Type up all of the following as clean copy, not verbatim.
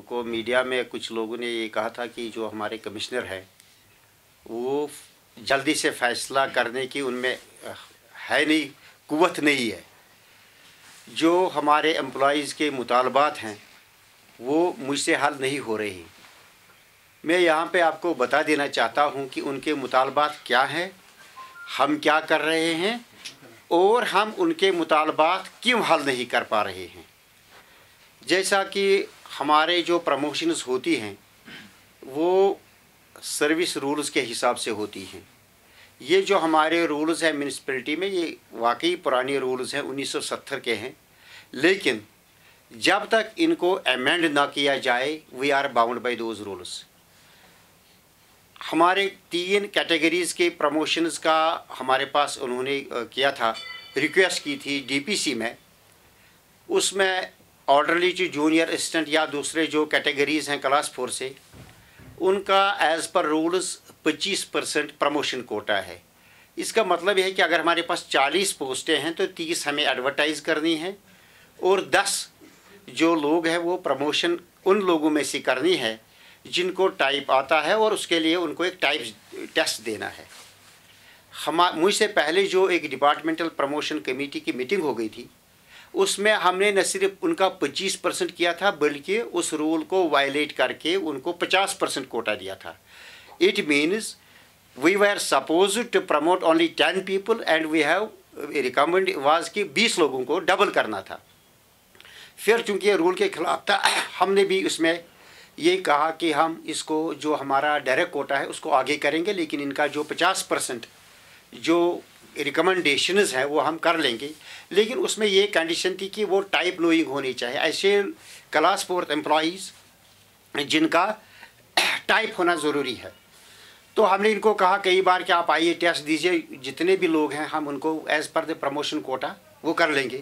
को मीडिया में कुछ लोगों ने ये कहा था कि जो हमारे कमिश्नर हैं वो जल्दी से फैसला करने की उनमें है नहीं, कुव्वत नहीं है। जो हमारे एम्प्लॉइज़ के मुतालबात हैं वो मुझसे हल नहीं हो रही। मैं यहाँ पे आपको बता देना चाहता हूँ कि उनके मुतालबात क्या हैं, हम क्या कर रहे हैं और हम उनके मुतालबात क्यों हल नहीं कर पा रहे हैं। जैसा कि हमारे जो प्रमोशंस होती हैं वो सर्विस रूल्स के हिसाब से होती हैं। ये जो हमारे रूल्स हैं म्यूनिसिपैलिटी में, ये वाकई पुराने रूल्स हैं, 1970 के हैं, लेकिन जब तक इनको अमेंड ना किया जाए we are bound by those rules. हमारे 3 कैटेगरीज़ के प्रमोशंस का हमारे पास उन्होंने किया था, रिक्वेस्ट की थी डीपीसी में। उसमें ऑर्डरली टू जूनियर असिस्टेंट या दूसरे जो कैटेगरीज़ हैं क्लास 4 से, उनका as per rules 25% promotion Kota है। इसका मतलब है कि अगर हमारे पास 40 पोस्टें हैं तो 30 हमें एडवर्टाइज़ करनी है और 10 जो लोग हैं वो प्रमोशन उन लोगों में से करनी है जिनको टाइप आता है और उसके लिए उनको एक टाइप टेस्ट देना है। मुझसे पहले जो एक डिपार्टमेंटल प्रमोशन कमेटी की मीटिंग हो गई थी उसमें हमने न सिर्फ उनका 25% किया था बल्कि उस रूल को वायलेट करके उनको 50% कोटा दिया था। It means we were suppose to promote only 10 people and we have recommend was कि 20 लोगों को डबल करना था। फिर चूँकि ये रूल के खिलाफ था, हमने भी उसमें ये कहा कि हम इसको जो हमारा डायरेक्ट कोटा है उसको आगे करेंगे, लेकिन इनका जो 50% जो रिकमेंडेशंस हैं वो हम कर लेंगे, लेकिन उसमें ये कंडीशन थी कि वो टाइप नोइंग होनी चाहिए। ऐसे क्लास 4 एम्प्लॉइज़ जिनका टाइप होना ज़रूरी है। तो हमने इनको कहा कई बार कि आप आइए टेस्ट दीजिए, जितने भी लोग हैं हम उनको as per the promotion Kota वो कर लेंगे,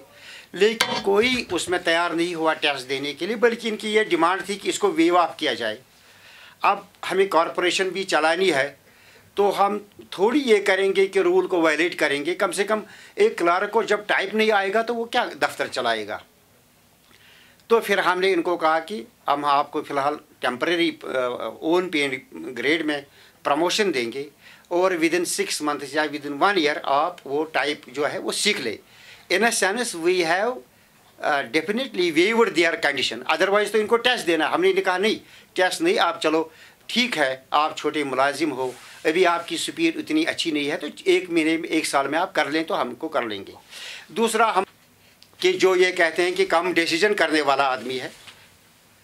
लेकिन कोई उसमें तैयार नहीं हुआ टेस्ट देने के लिए, बल्कि इनकी ये डिमांड थी कि इसको वेव ऑफ किया जाए। अब हमें कॉरपोरेशन भी चलानी है तो हम थोड़ी ये करेंगे कि रूल को वायलेट करेंगे। कम से कम एक क्लर्क को जब टाइप नहीं आएगा तो वो क्या दफ्तर चलाएगा। तो फिर हमने इनको कहा कि हम आपको फ़िलहाल टेम्परेरी ओन पे ग्रेड में प्रमोशन देंगे और विदिन 6 मंथ्स या विदिन 1 ईयर आप वो टाइप जो है वो सीख ले। In a sense we have definitely waived their condition, otherwise तो इनको टेस्ट देना। हमने कहा नहीं, टेस्ट नहीं, आप चलो ठीक है, आप छोटे मुलाजिम हो, अभी आपकी स्पीड उतनी अच्छी नहीं है तो 1 महीने में 1 साल में आप कर लें तो हमको कर लेंगे। दूसरा हम कि जो ये कहते हैं कि कम डिसीजन करने वाला आदमी है।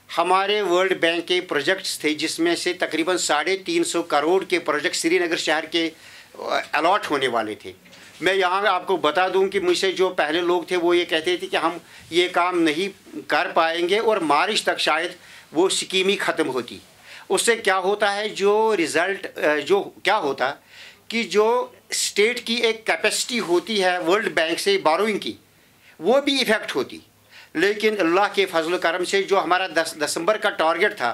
हमारे वर्ल्ड बैंक के प्रोजेक्ट्स थे जिसमें से तकरीबन 350 करोड़ के प्रोजेक्ट श्रीनगर शहर के अलॉट होने वाले थे। मैं यहाँ आपको बता दूं कि मुझसे जो पहले लोग थे वो ये कहते थे कि हम ये काम नहीं कर पाएंगे और मार्च तक शायद वो स्कीम ही ख़त्म होती। उससे क्या होता है, जो रिज़ल्ट जो क्या होता कि जो स्टेट की एक कैपेसिटी होती है वर्ल्ड बैंक से बोरोइंग की, वो भी इफ़ेक्ट होती। लेकिन अल्लाह के फजल करम से जो हमारा 10 दिसंबर का टारगेट था,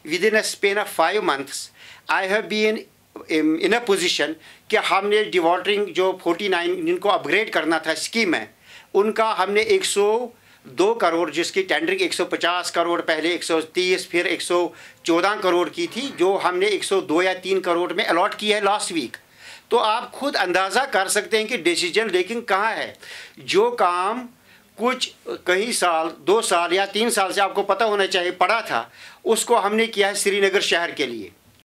within a span of 5 months I have been in a position कि हमने डिवॉल्टरिंग जो 49 जिनको अपग्रेड करना था स्कीम है, उनका हमने 102 करोड़, जिसकी टेंडरिंग 150 करोड़ पहले 130 फिर 114 करोड़ की थी, जो हमने 102 या 3 करोड़ में अलॉट की है लास्ट वीक। तो आप खुद अंदाज़ा कर सकते हैं कि डिसीजन लेकिन कहाँ है। जो काम कुछ कई साल 2 साल या 3 साल से आपको पता होना चाहिए पड़ा था, उसको हमने किया है श्रीनगर शहर के लिए।